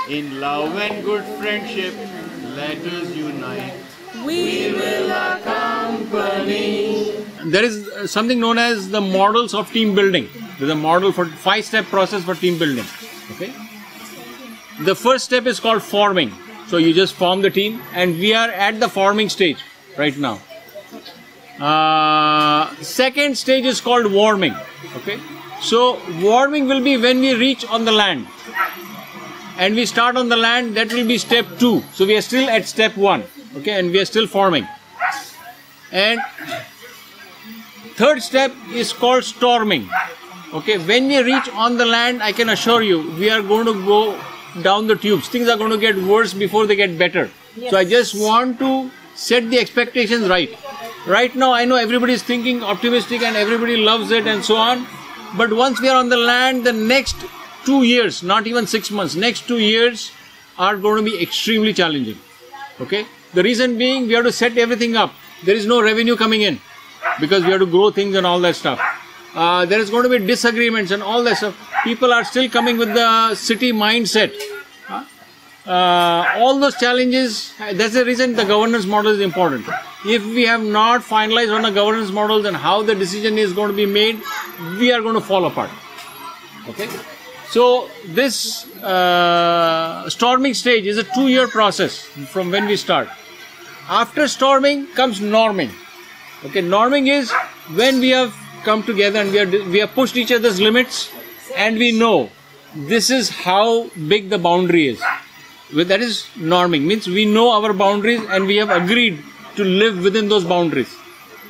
In love and good friendship, let us unite. We will accompany. There is something known as the models of team building. There's a model for 5-step process for team building. Okay. The first step is called forming. So you just form the team, and we are at the forming stage right now. Second stage is called warming. Okay. So warming will be when we reach on the land. And we start on the land, that will be step 2. So we are still at step 1. Okay, and we are still forming. And third step is called storming. Okay, when we reach on the land, I can assure you, we are going to go down the tubes. Things are going to get worse before they get better. Yes. So I just want to set the expectations right. Right now, I know everybody is thinking optimistic and everybody loves it and so on. But once we are on the land, the next 2 years, not even 6 months, next 2 years are going to be extremely challenging. Okay. The reason being, we have to set everything up. There is no revenue coming in because we have to grow things and all that stuff. There is going to be disagreements and all that stuff. People are still coming with the city mindset. All those challenges, that's the reason the governance model is important. If we have not finalized on the governance models and how the decision is going to be made, we are going to fall apart. Okay. So this storming stage is a 2-year process from when we start. After storming comes norming. Okay, norming is when we have come together and we have pushed each other's limits, and we know this is how big the boundary is. That is norming, means we know our boundaries and we have agreed to live within those boundaries.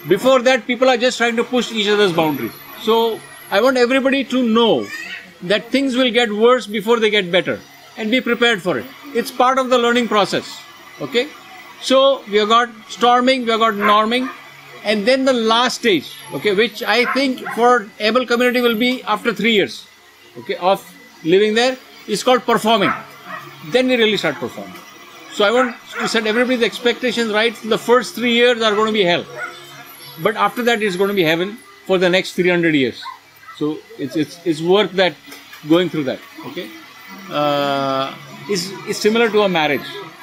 Before that, people are just trying to push each other's boundaries. So I want everybody to know that things will get worse before they get better, and be prepared for it. It's part of the learning process. Okay. So we have got storming, we have got norming, and then the last stage, okay, which I think for EBHLE community will be after 3 years, okay, of living there, is called performing. Then we really start performing. So I want to set everybody's expectations right. The first 3 years are going to be hell, but after that it's going to be heaven for the next 300 years. So it's worth that, going through that. Okay, it's similar to a marriage,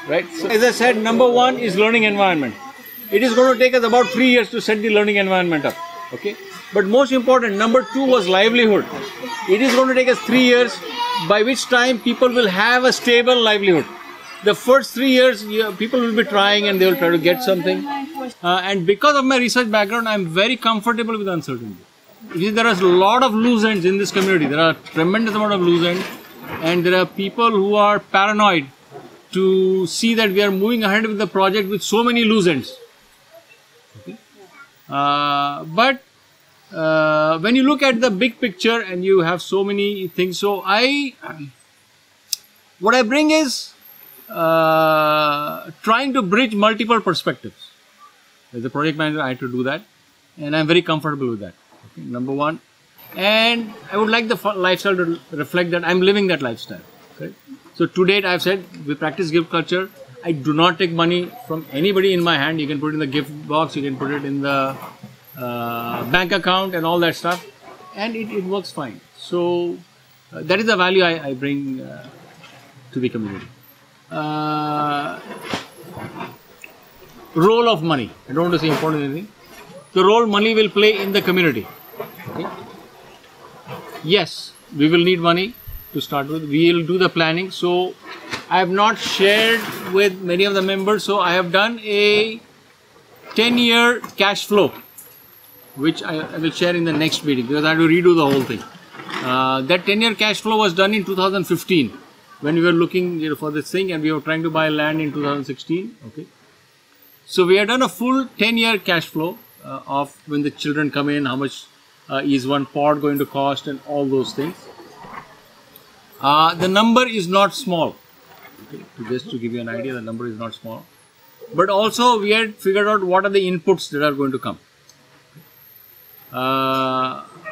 right? So as I said, number 1 is learning environment. It is going to take us about 3 years to set the learning environment up. Okay, but most important, number 2 was livelihood. It is going to take us 3 years, by which time people will have a stable livelihood. The first 3 years, people will be trying and they will try to get something. And because of my research background, I am very comfortable with uncertainty. There are a lot of loose ends in this community. There are a tremendous amount of loose ends, and there are people who are paranoid to see that we are moving ahead with the project with so many loose ends. Okay. But when you look at the big picture and you have so many things, so what I bring is trying to bridge multiple perspectives. As a project manager, I had to do that, and I'm very comfortable with that. Okay, number 1, and I would like the lifestyle to reflect that I'm living that lifestyle. Okay? So to date, I've said we practice gift culture. I do not take money from anybody in my hand. You can put it in the gift box, you can put it in the bank account and all that stuff, and it works fine. So that is the value I bring to the community. Role of money. I don't want to say important anything. The role money will play in the community. Okay. Yes, we will need money to start with. We will do the planning. So I have not shared with many of the members. So I have done a 10-year cash flow, which I will share in the next meeting because I have to redo the whole thing. That 10-year cash flow was done in 2015 when we were looking for this thing, and we were trying to buy land in 2016. Okay. So we have done a full 10-year cash flow of when the children come in, how much is one pot going to cost, and all those things. The number is not small. Okay. Just to give you an idea, the number is not small. But also we had figured out what are the inputs that are going to come.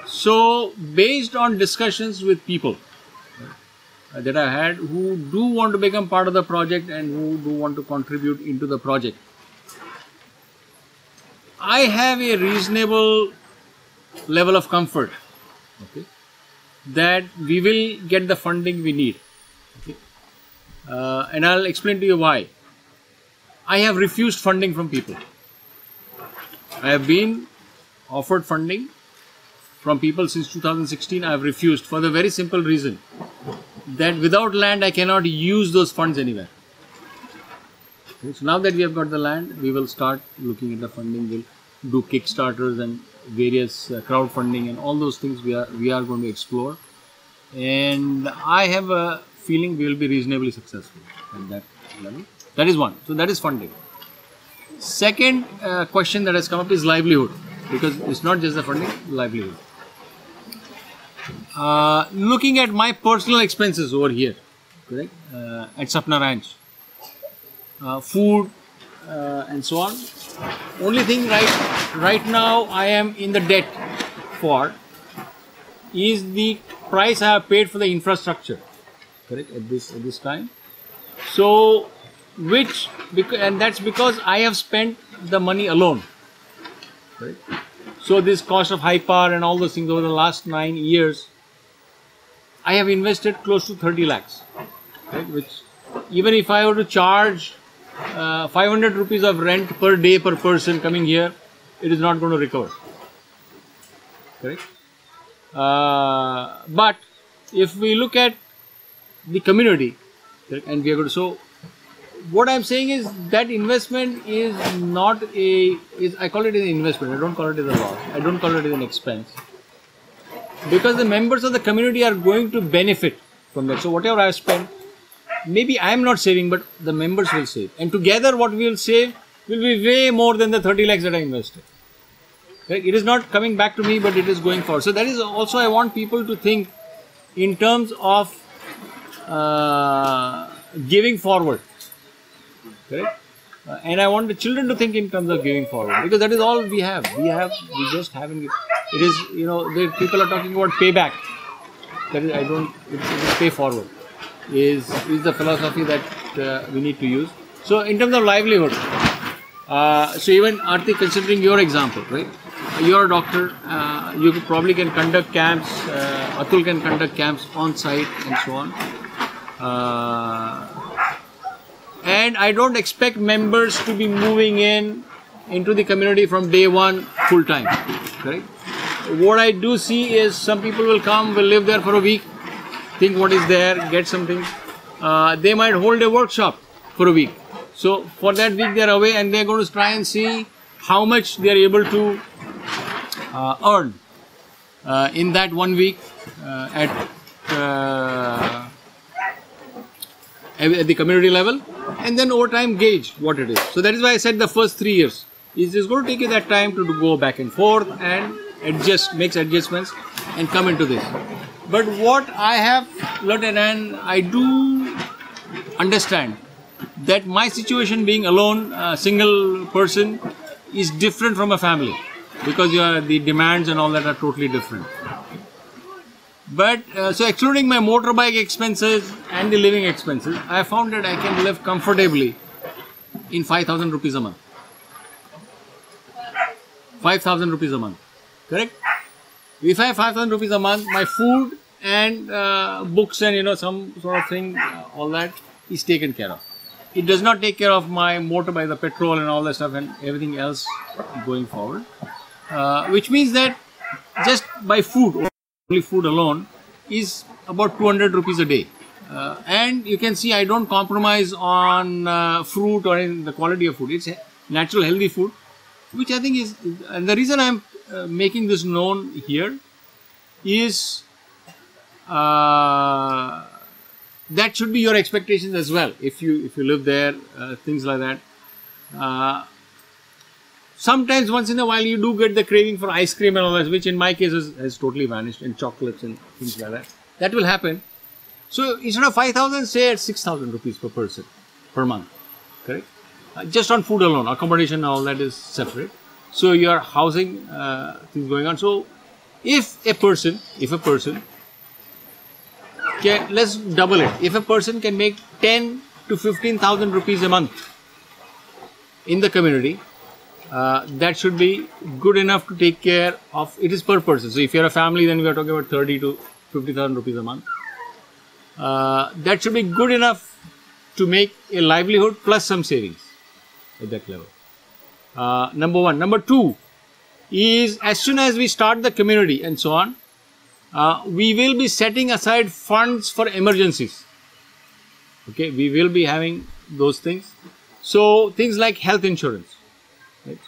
So based on discussions with people that I had who do want to become part of the project and who do want to contribute into the project, I have a reasonable level of comfort, okay, that we will get the funding we need. Okay. and I'll explain to you why. I have refused funding from people. I have been offered funding from people since 2016. I have refused for the very simple reason that without land I cannot use those funds anywhere. Okay, so now that we have got the land, we will start looking at the funding. We'll do Kickstarters and various crowdfunding and all those things we are going to explore. And I have a feeling we will be reasonably successful at that level. That is one. So that is funding. Second question that has come up is livelihood, because it's not just the funding, livelihood. Looking at my personal expenses over here, correct, at Sapna Ranch, food and so on. Only thing right now I am in the debt for is the price I have paid for the infrastructure, correct, at this time. So and that's because I have spent the money alone, correct. So this cost of high power and all those things over the last 9 years, I have invested close to 30 lakhs, right? Which even if I were to charge 500 rupees of rent per day per person coming here, it is not going to recover, correct? But if we look at the community, correct, and we are going to, so what I am saying is that investment is not I call it an investment. I don't call it as a loss. I don't call it as an expense, because the members of the community are going to benefit from that. So whatever I have spent, maybe I am not saving, but the members will save, and together what we will save will be way more than the 30 lakhs that I invested. Right? It is not coming back to me, but it is going forward. So that is also, I want people to think in terms of giving forward. Correct? And I want the children to think in terms of giving forward, because that is all we have. We just haven't. It is, the people are talking about payback. That is, it is pay forward. Is the philosophy that we need to use. So in terms of livelihood, so even Aarti, considering your example, right? You're a doctor. You probably can conduct camps. Atul can conduct camps on site and so on. And I don't expect members to be moving into the community from day one full time, correct? What I do see is some people will come, will live there for a week, think what is there, get something. They might hold a workshop for a week. So for that week they are away, and they are going to try and see how much they are able to earn in that 1 week at the community level, and then over time gauge what it is. So that is why I said the first 3 years is just going to take you that time to go back and forth and makes adjustments and come into this. But what I have learned, and I do understand that my situation being alone, a single person, is different from a family, because the demands and all that are totally different. But so excluding my motorbike expenses and the living expenses, I have found that I can live comfortably in 5,000 rupees a month. 5,000 rupees a month, correct? If I have 5,000 rupees a month, my food and books and some sort of thing, all that is taken care of. It does not take care of my motorbike, the petrol and all that stuff and everything else going forward. Which means that just by food, only food alone, is about 200 rupees a day. And you can see I don't compromise on fruit or in the quality of food. It's natural, healthy food, which I think is, and the reason I'm making this known here is that should be your expectations as well. If you live there, things like that. Sometimes once in a while you do get the craving for ice cream and all that, which in my case has totally vanished, and chocolates and things like that. That will happen. So instead of 5,000, say at 6,000 rupees per person per month, correct? Just on food alone, accommodation and all that is separate. So your housing things going on. So if a person can, let's double it. If a person can make 10 to 15,000 rupees a month in the community, that should be good enough to take care of. It is per person. So if you're a family, then we are talking about 30 to 50,000 rupees a month. That should be good enough to make a livelihood plus some savings at that level. Number one. Number two is, as soon as we start the community and so on, we will be setting aside funds for emergencies. Okay, we will be having those things. So things like health insurance. Right?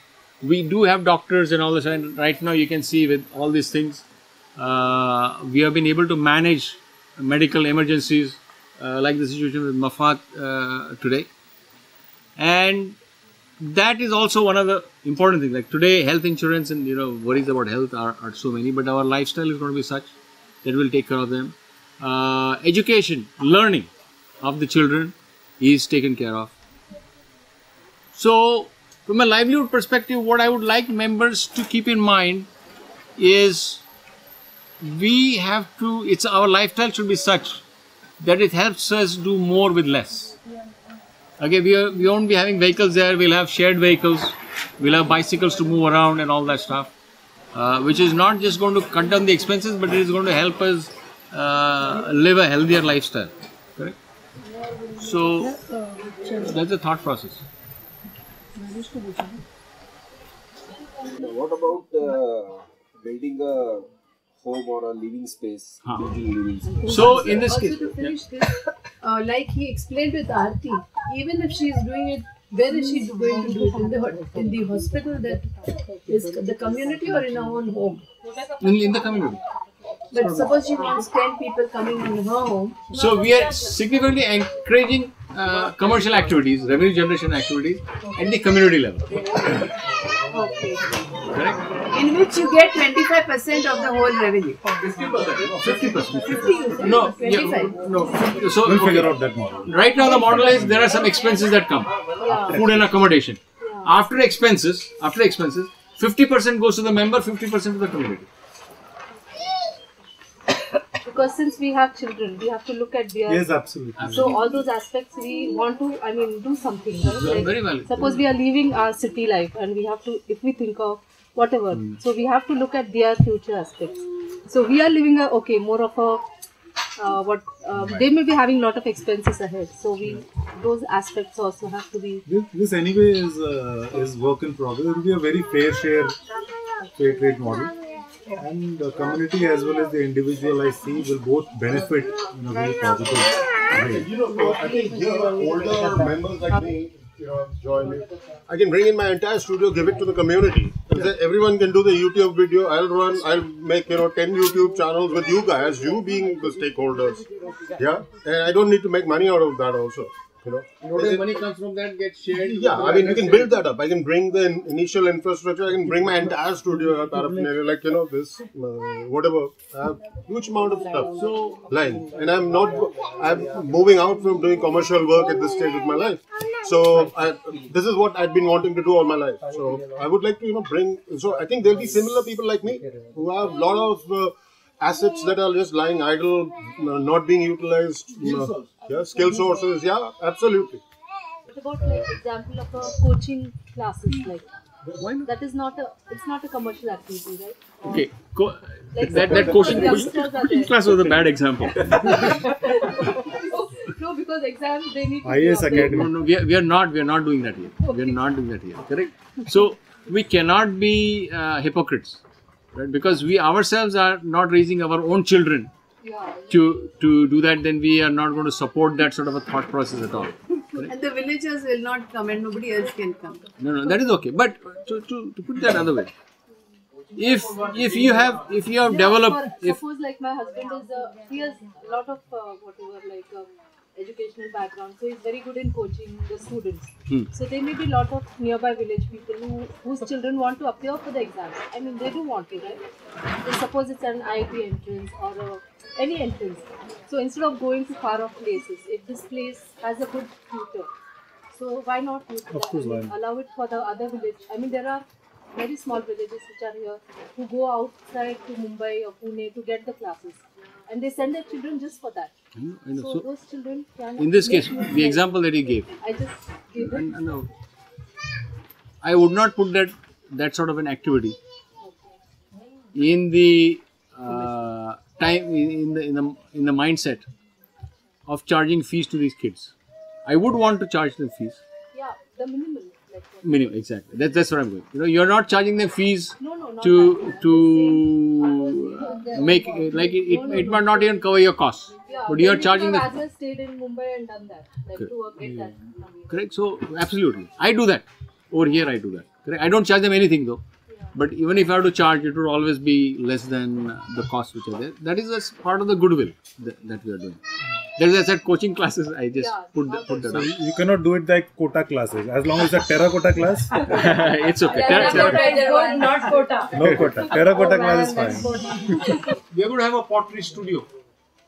We do have doctors and all this, and right now you can see with all these things, we have been able to manage medical emergencies like the situation with Mafat today. And that is also one of the important things. Like today, health insurance and worries about health are so many, but our lifestyle is going to be such that will take care of them. Education, learning of the children is taken care of. So, from a livelihood perspective, what I would like members to keep in mind is we have to, our lifestyle should be such that it helps us do more with less. Okay, we won't be having vehicles there, we'll have shared vehicles, we'll have bicycles to move around and all that stuff, which is not just going to cut down the expenses, but it is going to help us live a healthier lifestyle. Correct? So, that's the thought process. What about building a home or a living space? So, in this also case, to finish this, like he explained with Aarti, even if she is doing it, where is she going to do it? In the hospital that is the community or in her own home? in the community. But suppose she wants 10 people coming in her home. So, we are significantly encouraging commercial activities, revenue generation activities at the community level. Okay. Correct? In which you get 25% of the whole revenue. 50%. 50 you said? No, 25. no. So, We'll figure out that model. right now the model is there are some expenses that come, food and accommodation. After expenses, 50% goes to the member, 50% to the community. Because since we have children, we have to look at their... Yes, absolutely. So all those aspects we want to, do something. Right? Like, Very valid. suppose we are leaving our city life and we have to, if we think of whatever, so we have to look at their future aspects. So we are living more of a, they may be having a lot of expenses ahead. So those aspects also have to be... This anyway is work in progress. It will be a very fair trade model. And the community as well as the individual, I see, will both benefit in a very positive way. I think here, older members like me, join me. I can bring in my entire studio, give it to the community. Everyone can do the YouTube video. I'll make 10 YouTube channels with you guys, you being the stakeholders. Yeah, and I don't need to make money out of that also. Whatever money comes from that gets shared. Yeah, I mean, we can build that up. I can bring the initial infrastructure. I can bring my entire studio up, this, whatever. I have huge amount of stuff. So, lying. And I'm moving out from doing commercial work at this stage of my life. So, this is what I've been wanting to do all my life. So, I would like to, bring, so I think there'll be similar people like me who have a lot of assets that are just lying idle, not being utilized. Skill sources, yeah, absolutely. What about example of a coaching classes Why not? that is not a commercial activity, right? Okay, Like coaching class was a bad example. No, because exams they need to IAS be Academy. No, we are not doing that yet. We are not doing that yet. Correct. So we cannot be hypocrites, right? Because we ourselves are not raising our own children to do that. Then we are not going to support that sort of a thought process at all. Correct? And the villagers will not come and nobody else can come. No, that is okay. But to put that other way, if you have developed, suppose like my husband is he has a lot of educational background, so he's very good in coaching the students. So there may be a lot of nearby village people whose children want to appear for the exams. I mean, they do want to, right? So suppose it's an IIT entrance or any entrance. So instead of going to far off places, if this place has a good tutor, so why not allow it for the other village? I mean, there are very small villages which are here who go outside to Mumbai or Pune to get the classes, and they send their children just for that. I know. So those children can. In this case, the example that he gave, I just gave it. no, I would not put that sort of an activity in the time in the mindset of charging fees to these kids. I would want to charge them fees. Yeah, the minimal. Like what? Minimum, exactly. That's where I'm going. You know, you're not charging them fees No, not to make like it might not even cover your costs, Yeah, but you're maybe charging you them. have stayed in Mumbai and done that, like Correct. to get that. Correct. So absolutely, I do that. Over here, I do that. Correct. I don't charge them anything though. But even if I have to charge, it would always be less than the costs which are there. That is a part of the goodwill that we are doing. There is, I said, coaching classes. I just put that So up. you cannot do it like quota classes. As long as it's a terracotta class, It's okay. Not quota. no quota. Terracotta class is fine. We are going to have a pottery studio.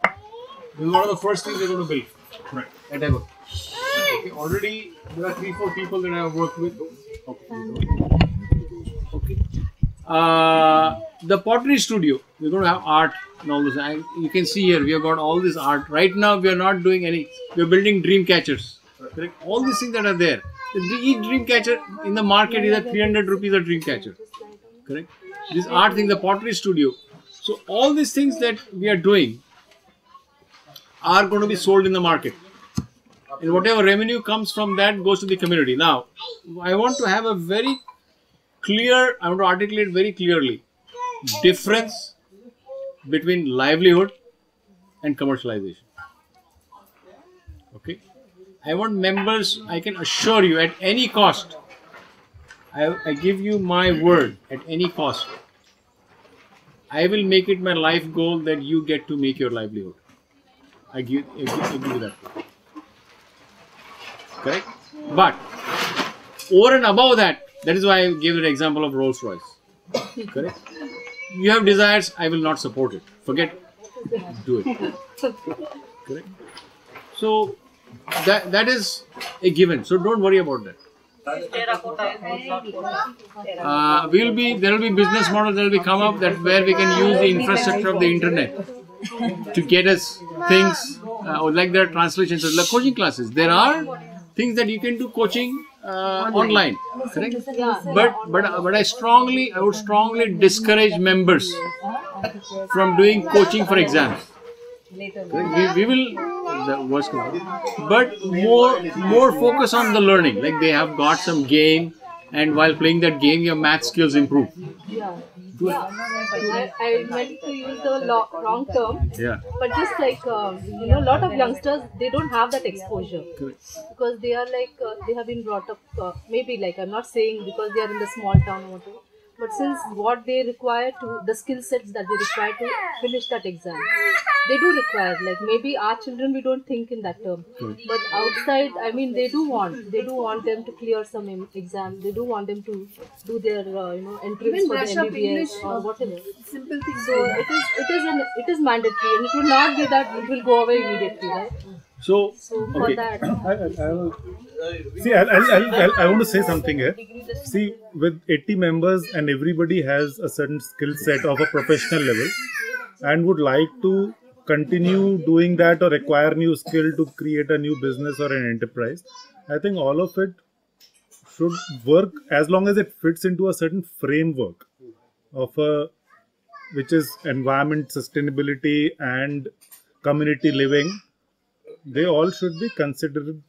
This is one of the first things we're going to build. Right. At Ebhle. Okay. Already there are 3-4 people that I have worked with. Okay. The pottery studio, we're going to have art and all this. You can see here, we have got all this art. Right now, we are not doing any, we are building dream catchers. Correct? All these things that are there. Each dream catcher in the market is at 300 rupees a dream catcher. Correct? This art thing, the pottery studio. So, all these things that we are doing are going to be sold in the market. And whatever revenue comes from that goes to the community. Now, I want to have a very clear, I want to articulate very clearly difference between livelihood and commercialization. Okay. I want members, I can assure you at any cost, I give you my word, at any cost, I will make it my life goal that you get to make your livelihood. I give you that. Correct? But over and above that, that is why I gave you the example of Rolls Royce. Correct? You have desires, I will not support it. Forget, do it. Correct? So that is a given. So don't worry about that. There will be business models that will be come up that where we can use the infrastructure of the internet to get us things or like there are translations, so like coaching classes. There are things that you can do coaching online, correct? But I would strongly discourage members from doing coaching for exams. We will, the worst case, but more focus on the learning. Like they have got some game, and while playing that game, your math skills improve. I meant to use the wrong term. Yeah. But just like a lot of youngsters, they don't have that exposure. Correct. Because they are like they have been brought up. Maybe like I'm not saying because they are in the small town or whatever. But since what they require to the skill sets that they require to finish that exam, they do require, like maybe our children we don't think in that term, but outside, I mean they do want them to clear some exam. They do want them to do their entrance Even for the brush up English MBBS or whatever. Simple things. So it is mandatory, and it will not be that it will go away immediately, right? So For okay. that, I want to say something here. See, with 80 members and everybody has a certain skill set of a professional level and would like to continue doing that or acquire new skill to create a new business or an enterprise, I think all of it should work as long as it fits into a certain framework of which is environment sustainability and community living. They all should be considered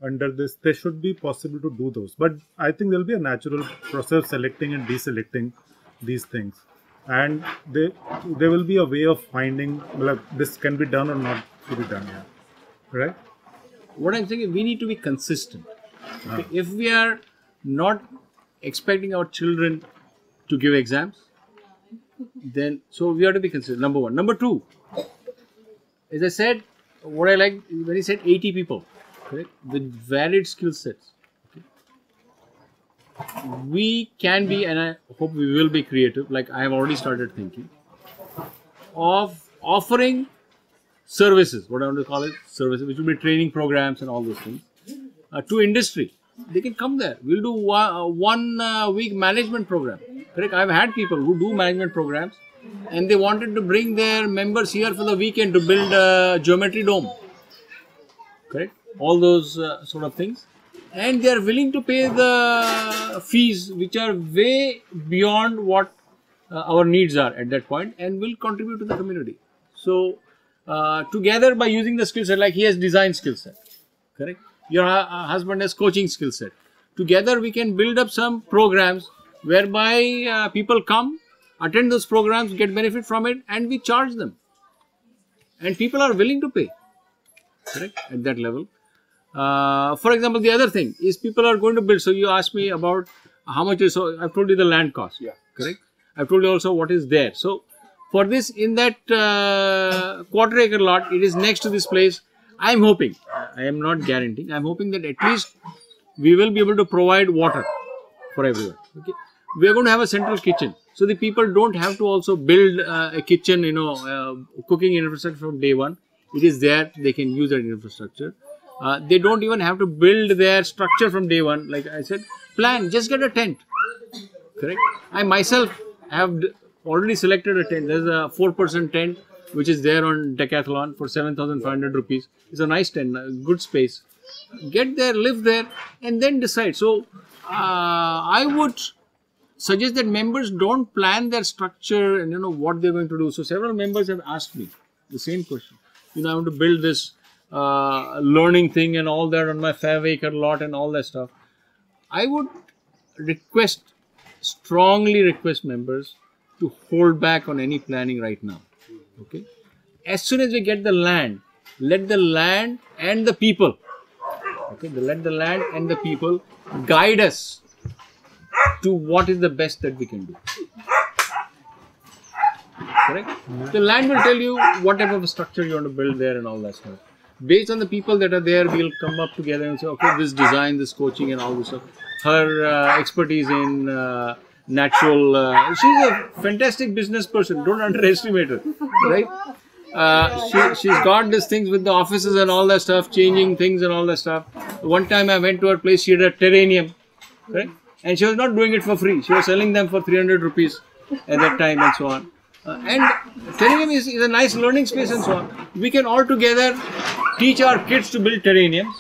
under this. They should be possible to do those. But I think there will be a natural process of selecting and deselecting these things. And there will be a way of finding like, this can be done or not to be done. Yeah. Right? What I'm saying is we need to be consistent. Okay? If we are not expecting our children to give exams, then so we have to be consistent. Number one. Number two, as I said, what I like when he said 80 people, correct, with varied skill sets. Okay. We can be, and I hope we will be creative, like I have already started thinking, of offering services, what I want to call it, services, which will be training programs and all those things, to industry. They can come there. We'll do one week management program. Correct. I've had people who do management programs, and they wanted to bring their members here for the weekend to build a geometry dome. Correct? All those sort of things. And they are willing to pay the fees which are way beyond what our needs are at that point and will contribute to the community. So, together by using the skill set, like he has design skill set. Correct? your husband has coaching skill set. Together we can build up some programs whereby people come, attend those programs, get benefit from it, and we charge them. And people are willing to pay, correct, at that level. For example, the other thing is people are going to build. So you asked me about how much is, so I've told you the land cost, correct. I've told you also what is there. So for this, in that quarter-acre lot, it is next to this place. I'm hoping, I am not guaranteeing, I'm hoping that at least we will be able to provide water for everyone. Okay, we are going to have a central kitchen, so the people don't have to also build a kitchen, cooking infrastructure from day one. It is there, they can use that infrastructure. They don't even have to build their structure from day one. Like I said, plan, just get a tent, correct. I myself have already selected a tent. There's a 4-person tent which is there on Decathlon for 7,500 rupees. It's a nice tent, a good space. Get there, live there, and then decide. So I would suggest that members don't plan their structure and what they're going to do. So several members have asked me the same question. I want to build this learning thing and all that on my 5-acre lot and all that stuff. I would strongly request members to hold back on any planning right now. Okay, as soon as we get the land, let the land and the people, let the land and the people guide us to what is the best that we can do. Correct? The land will tell you what type of a structure you want to build there and all that stuff. Based on the people that are there, we'll come up together and say, okay, this design, this coaching and all this stuff. Her expertise in natural, she's a fantastic business person, don't underestimate her, right? She's got these things with the offices and all that stuff, changing things and all that stuff. One time I went to her place, she had a terrarium, correct? And she was not doing it for free, she was selling them for 300 rupees at that time and so on. And terrarium is a nice learning space and so on. We can all together teach our kids to build terrariums,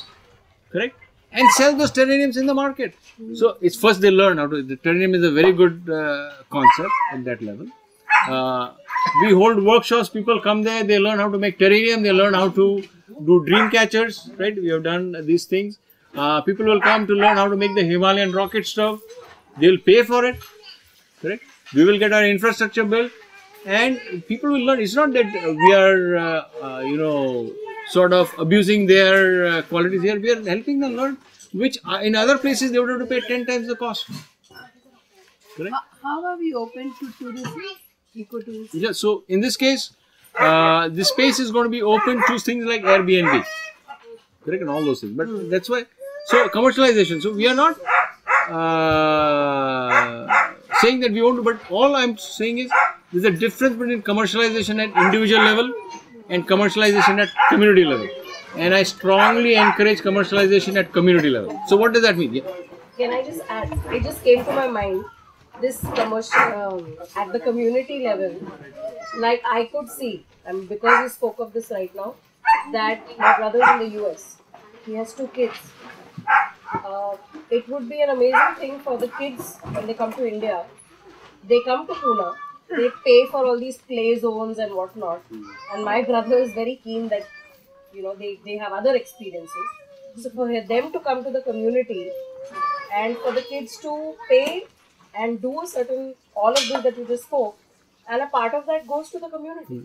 correct? And sell those terrariums in the market. So it's first they learn how to. The terrarium is a very good concept at that level. We hold workshops. People come there. They learn how to make terrarium. They learn how to do dream catchers. Right? We have done these things. People will come to learn how to make the Himalayan rocket stuff. They will pay for it. Correct? We will get our infrastructure built, and people will learn. It's not that we are, sort of abusing their qualities here. We are helping them learn, which in other places they would have to pay 10 times the cost. Correct? How are we open to tourism? Eco-tourism? Yeah, so in this case, the space is going to be open to things like Airbnb. Correct? And all those things. But that's why, so commercialization. So we are not saying that we want to, but all I'm saying is there's a difference between commercialization at individual level and commercialization at community level, and I strongly encourage commercialization at community level. So what does that mean? Yeah. Can I just add, it just came to my mind, this commercial at the community level, like I could see, and because you spoke of this right now, that my brother is in the US, he has 2 kids. It would be an amazing thing for the kids when they come to India. They come to Pune, they pay for all these play zones and whatnot, and my brother is very keen that they have other experiences. So for them to come to the community and for the kids to pay and do a certain, all of this that you just spoke, and a part of that goes to the community.